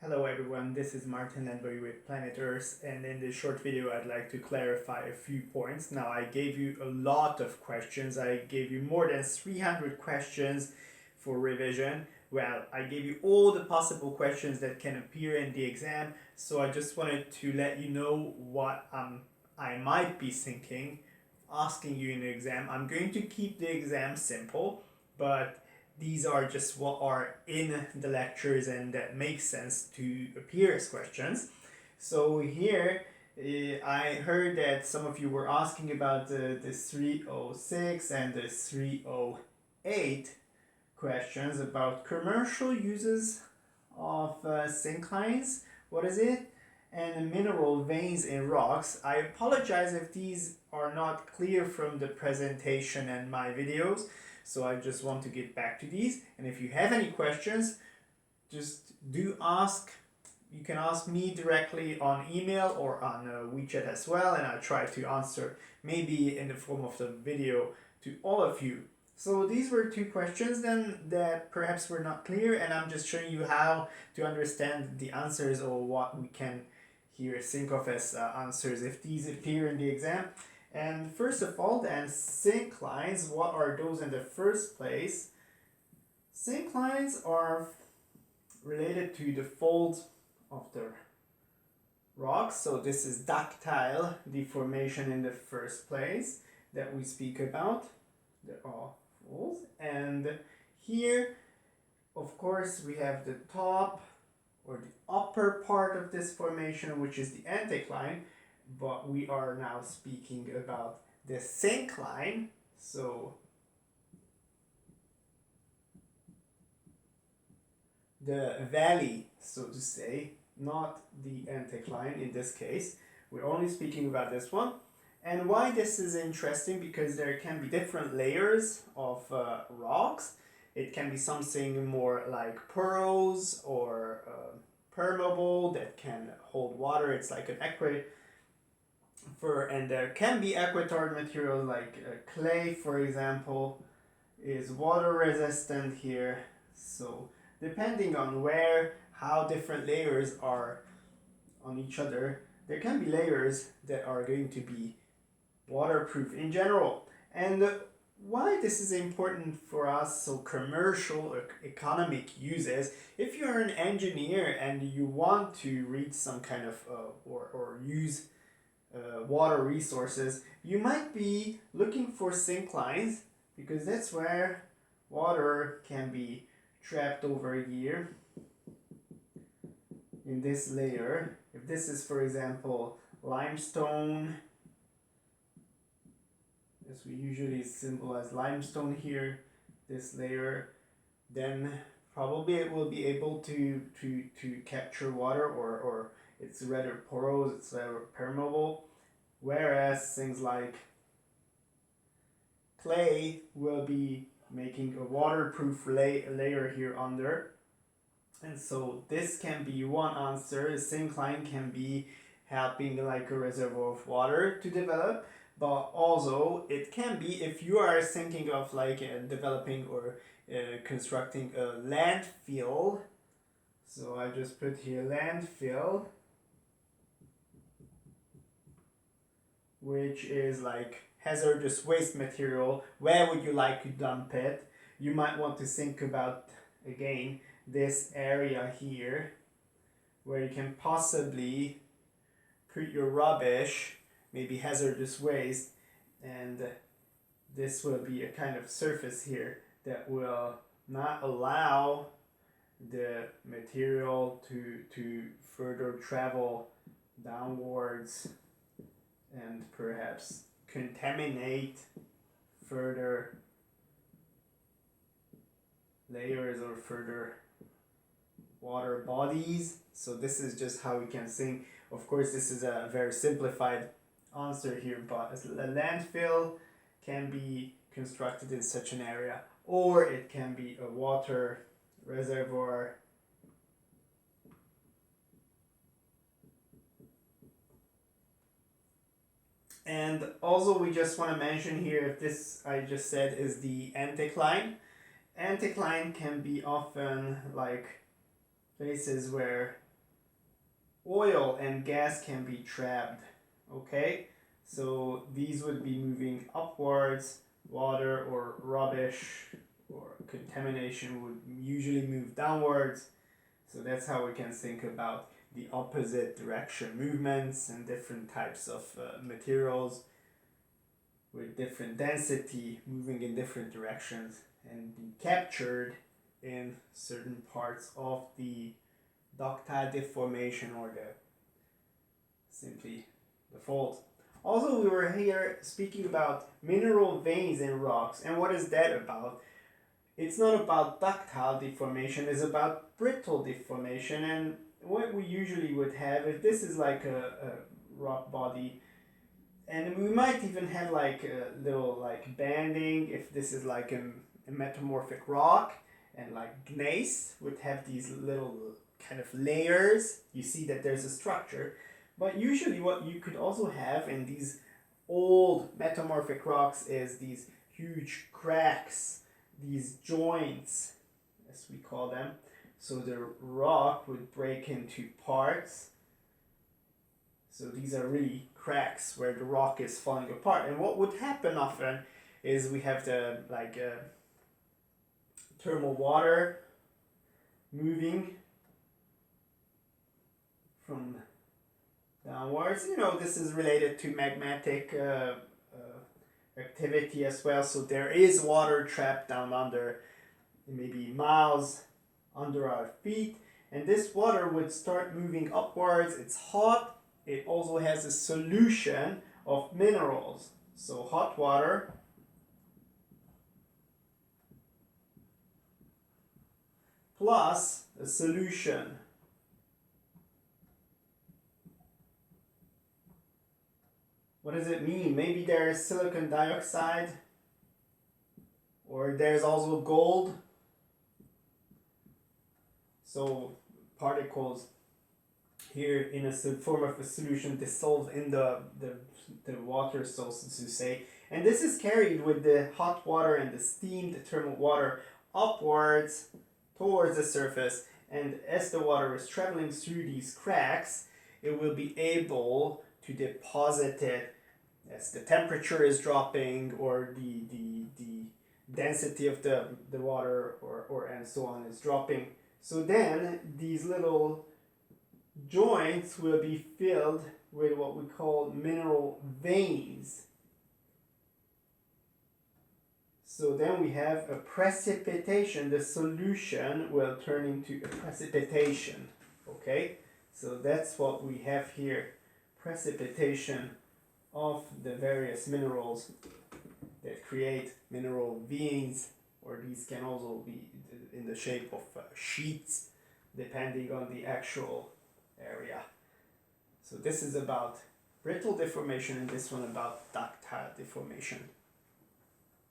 Hello everyone, this is Martin Landbury with Planet Earth, and in this short video I'd like to clarify a few points. Now, I gave you a lot of questions. I gave you more than 300 questions for revision. Well, I gave you all the possible questions that can appear in the exam, so I just wanted to let you know what I might be thinking asking you in the exam. I'm going to keep the exam simple, but these are just what are in the lectures and that makes sense to appear as questions. So here I heard that some of you were asking about the 306 and the 308 questions about commercial uses of synclines. What is it? And mineral veins in rocks. I apologize if these are not clear from the presentation and my videos. So I just want to get back to these. And if you have any questions, just do ask. You can ask me directly on email or on WeChat as well, and I'll try to answer maybe in the form of the video to all of you. So these were two questions then that perhaps were not clear, and I'm just showing you how to understand the answers or what we can here think of as answers if these appear in the exam. And first of all, then, synclines. What are those in the first place? Synclines are related to the folds of the rocks. So this is ductile deformation in the first place that we speak about. There are folds. And here, of course, we have the top or the upper part of this formation, which is the anticline. But we are now speaking about the syncline. So the valley, so to say, not the anticline in this case. We're only speaking about this one. And why this is interesting, because there can be different layers of rocks. It can be something more like porous or permeable that can hold water. It's like an and there can be aquitard materials like clay, for example, is water resistant here. So depending on how different layers are on each other, there can be layers that are going to be waterproof in general. And why this is important for us, so commercial or economic uses, if you're an engineer and you want to reach some kind of or use water resources, you might be looking for synclines because that's where water can be trapped over a year in this layer. If this is, for example, limestone, as we usually symbolize limestone here, this layer, then probably it will be able to capture water, or it's rather porous, it's rather permeable, whereas things like clay will be making a waterproof layer here under. And so this can be one answer. A syncline can be helping like a reservoir of water to develop, but also it can be if you are thinking of like developing or constructing a landfill. So I just put here landfill, which is like hazardous waste material. Where would you like to dump it? You might want to think about, again, this area here where you can possibly put your rubbish, maybe hazardous waste, and this will be a kind of surface here that will not allow the material to further travel downwards and perhaps contaminate further layers or further water bodies. So this is just how we can think. Of course, this is a very simplified answer here, but a landfill can be constructed in such an area, or it can be a water reservoir. And also we just want to mention here, if this I just said is the anticline. Anticline can be often like places where oil and gas can be trapped. Okay, so these would be moving upwards. Water or rubbish or contamination would usually move downwards. So that's how we can think about the opposite direction movements and different types of materials with different density moving in different directions and be captured in certain parts of the ductile deformation or simply the fault. Also, we were here speaking about mineral veins in rocks, and what is that about? It's not about ductile deformation, it's about brittle deformation. And what we usually would have, if this is like a rock body, and we might even have like a little like banding if this is like a metamorphic rock, and like gneiss would have these little kind of layers. You see that there's a structure. But usually what you could also have in these old metamorphic rocks is these huge cracks, these joints, as we call them. So the rock would break into parts. So these are really cracks where the rock is falling apart. And what would happen often is we have the thermal water moving from downwards. You know, this is related to magmatic activity as well. So there is water trapped down under, maybe miles under our feet. And this water would start moving upwards. It's hot. It also has a solution of minerals. So hot water plus a solution. What does it mean? Maybe there is silicon dioxide, or there's also gold. So particles here in a form of a solution dissolved in the water, so to say. And this is carried with the hot water and the steamed thermal water upwards towards the surface. And as the water is traveling through these cracks, it will be able to deposit it as the temperature is dropping, or the density of the water or and so on is dropping. So then these little joints will be filled with what we call mineral veins. So then we have a precipitation. The solution will turn into a precipitation. Okay, so that's what we have here. Precipitation of the various minerals that create mineral veins, or these can also be in the shape of sheets depending on the actual area. So this is about brittle deformation, and this one about ductile deformation.